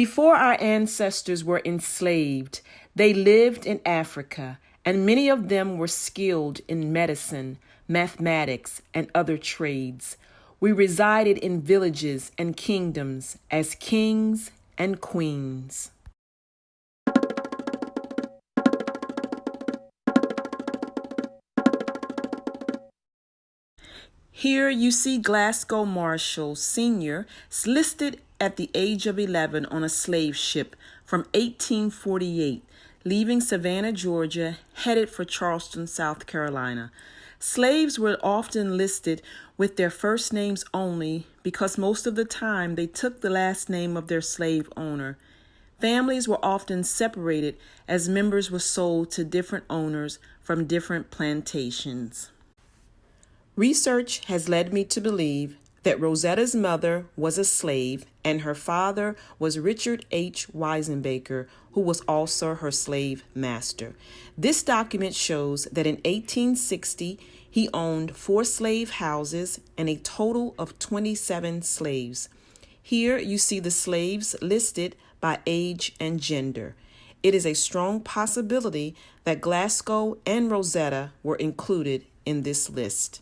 Before our ancestors were enslaved, they lived in Africa, and many of them were skilled in medicine, mathematics, and other trades. We resided in villages and kingdoms as kings and queens. Here you see Glasgow Marshall Sr. listed at the age of 11 on a slave ship from 1848, leaving Savannah, Georgia, headed for Charleston, South Carolina. Slaves were often listed with their first names only because most of the time they took the last name of their slave owner. Families were often separated as members were sold to different owners from different plantations. Research has led me to believe that Rosetta's mother was a slave and her father was Richard H. Weisenbaker, who was also her slave master. This document shows that in 1860, he owned 4 slave houses and a total of 27 slaves. Here you see the slaves listed by age and gender. It is a strong possibility that Glasgow and Rosetta were included in this list.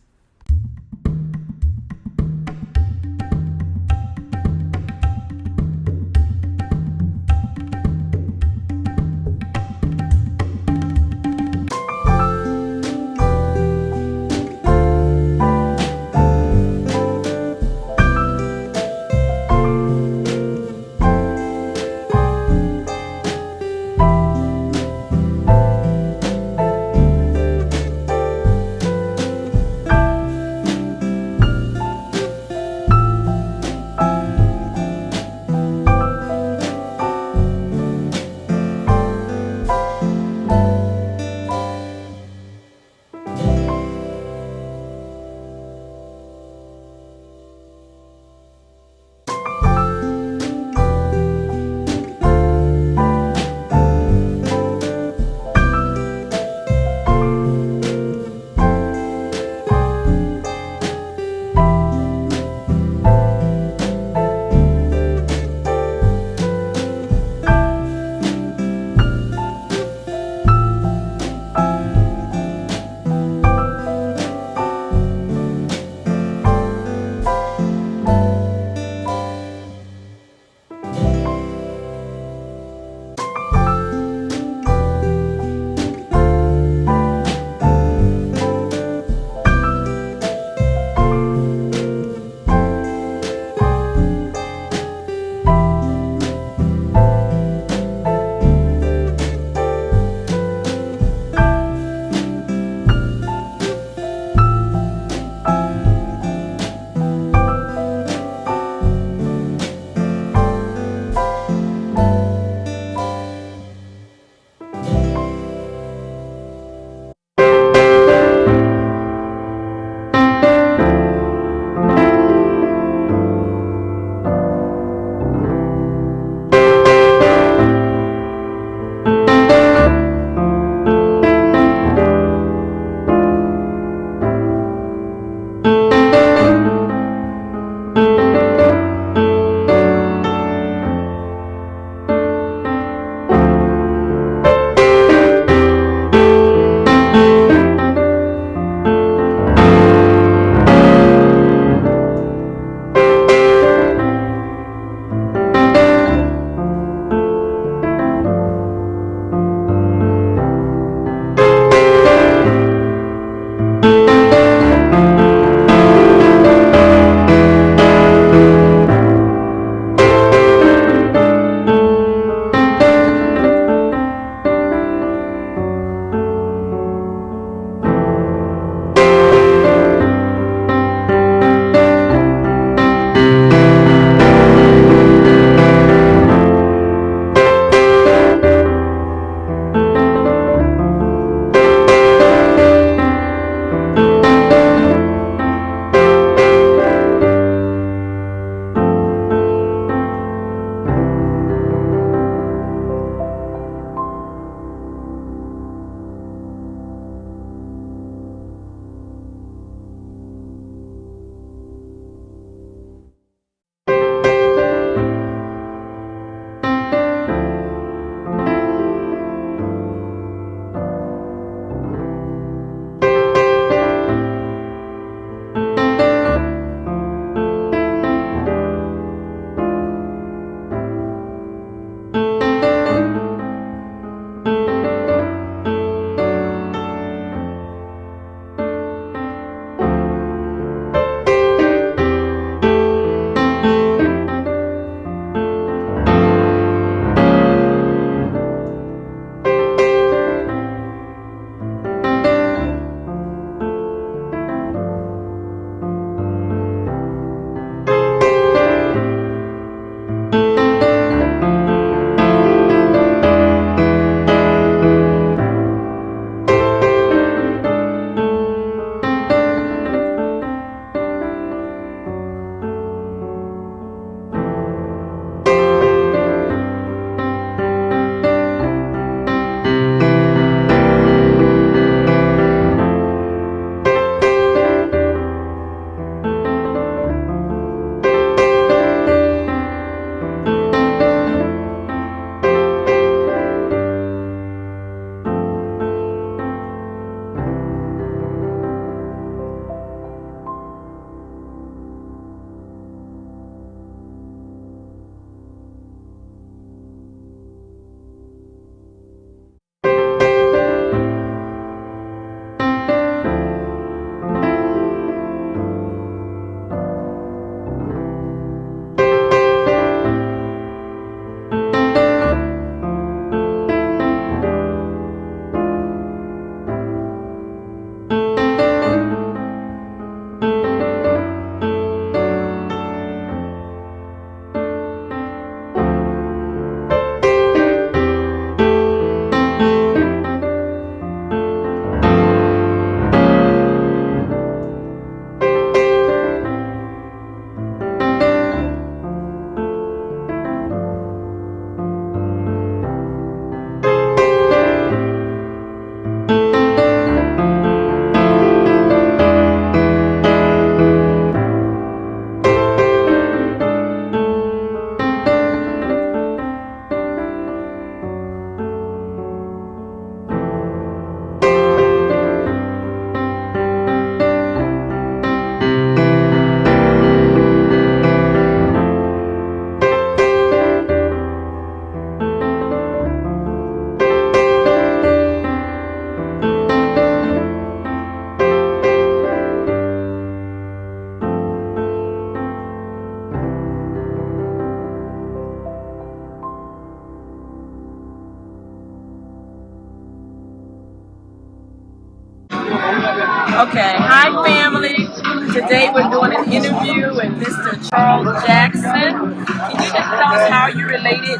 Okay, hi family. Today we're doing an interview with Mr. Charles Jackson. Can you just tell us how you related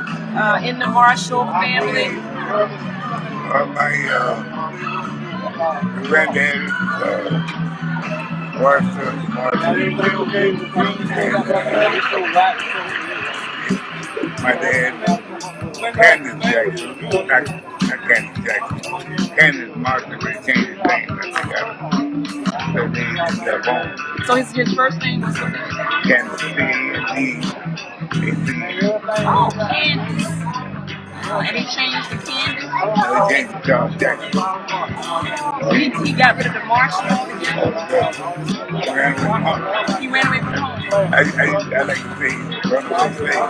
in the Marshall family? My granddaddy, Marshall, my dad, Candace Jackson, not Candace Jackson, Candace Marshall, they changed his name, I think their name is Bone. So his first name was Candace, C-A-N-D-A-C. Oh, Candace. And he changed to Candace? No, he changed to Charles Jackson. He got rid of the Marshall altogether? He ran away from home. He ran away from home. I like to say, runaway slave.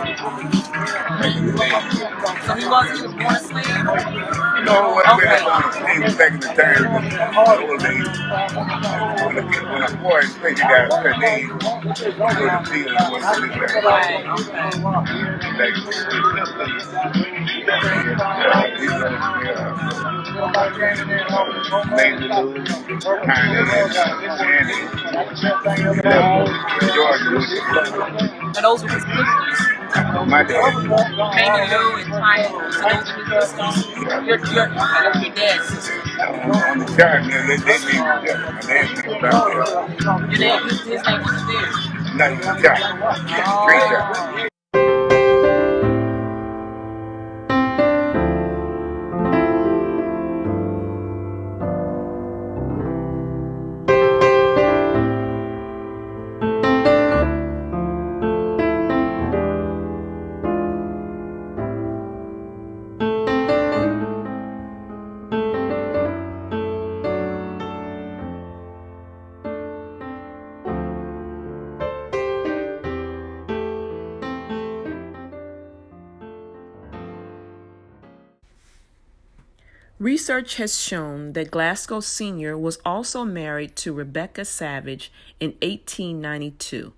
So he was born a slave? No, what okay. He was back in the time, old days. When a boy is playing, you got a certain age, you go to field and go to live there. Right, Major Lou, Georgia. And those were his sisters? My dad. Mamie Lou and Tanya. So those are his sisters? Your dad's sisters. On the chart, man, they named my dad's name about his name wasn't there? No, he's a chart. Great chart. Research has shown that Glasgow Sr. was also married to Rebecca Savage in 1892.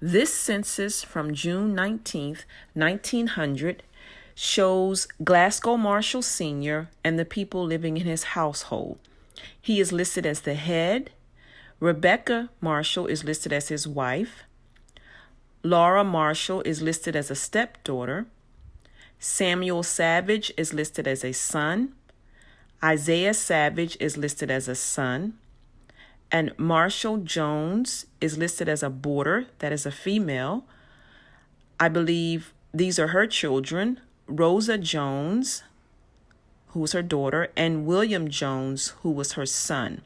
This census from June 19, 1900, shows Glasgow Marshall Sr. and the people living in his household. He is listed as the head. Rebecca Marshall is listed as his wife. Laura Marshall is listed as a stepdaughter. Samuel Savage is listed as a son. Isaiah Savage is listed as a son, and Marshall Jones is listed as a boarder, that is a female. I believe these are her children, Rosa Jones, who was her daughter, and William Jones, who was her son.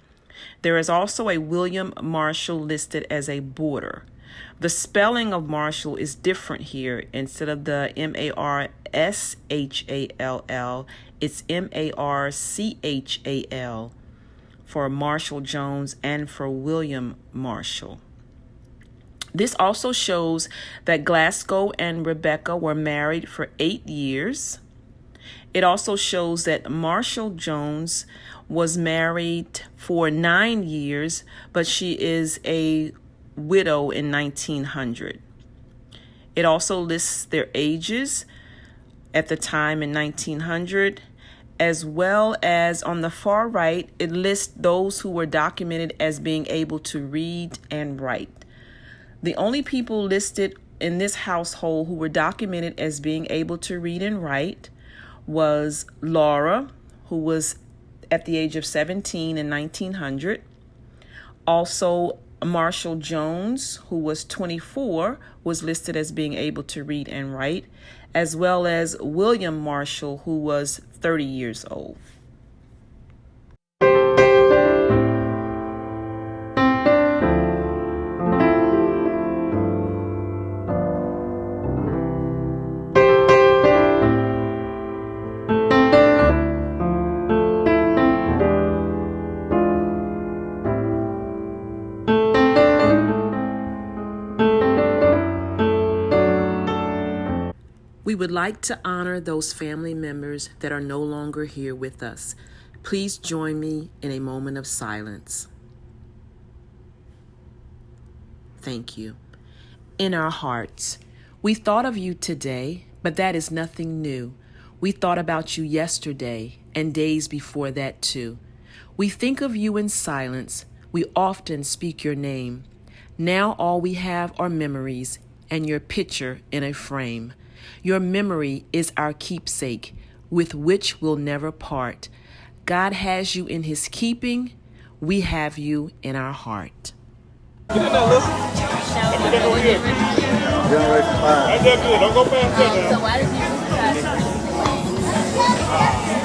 There is also a William Marshall listed as a boarder. The spelling of Marshall is different here. Instead of the Marshall, it's Marchal for Marshall Jones and for William Marshall. This also shows that Glasgow and Rebecca were married for 8 years. It also shows that Marshall Jones was married for 9 years, but she is a widow in 1900. It also lists their ages at the time in 1900, as well as on the far right, it lists those who were documented as being able to read and write. The only people listed in this household who were documented as being able to read and write was Laura, who was at the age of 17 in 1900. Also, Marshall Jones, who was 24, was listed as being able to read and write, as well as William Marshall, who was 30 years old. We would like to honor those family members that are no longer here with us. Please join me in a moment of silence. Thank you. In our hearts, we thought of you today, but that is nothing new. We thought about you yesterday and days before that too. We think of you in silence, We often speak your name. Now all we have are memories and your picture in a frame. Your memory is our keepsake, with which we'll never part. God has you in his keeping. We have you in our heart. Get in there, listen. Go ahead. Generation 5. Ain't that good? Don't go past that now. So why did you decide to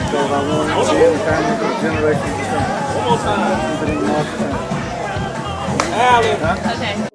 Because I wanted to be in the family for the generations to come. One more time. Keep it in Marshall County. Alan. Huh? Okay.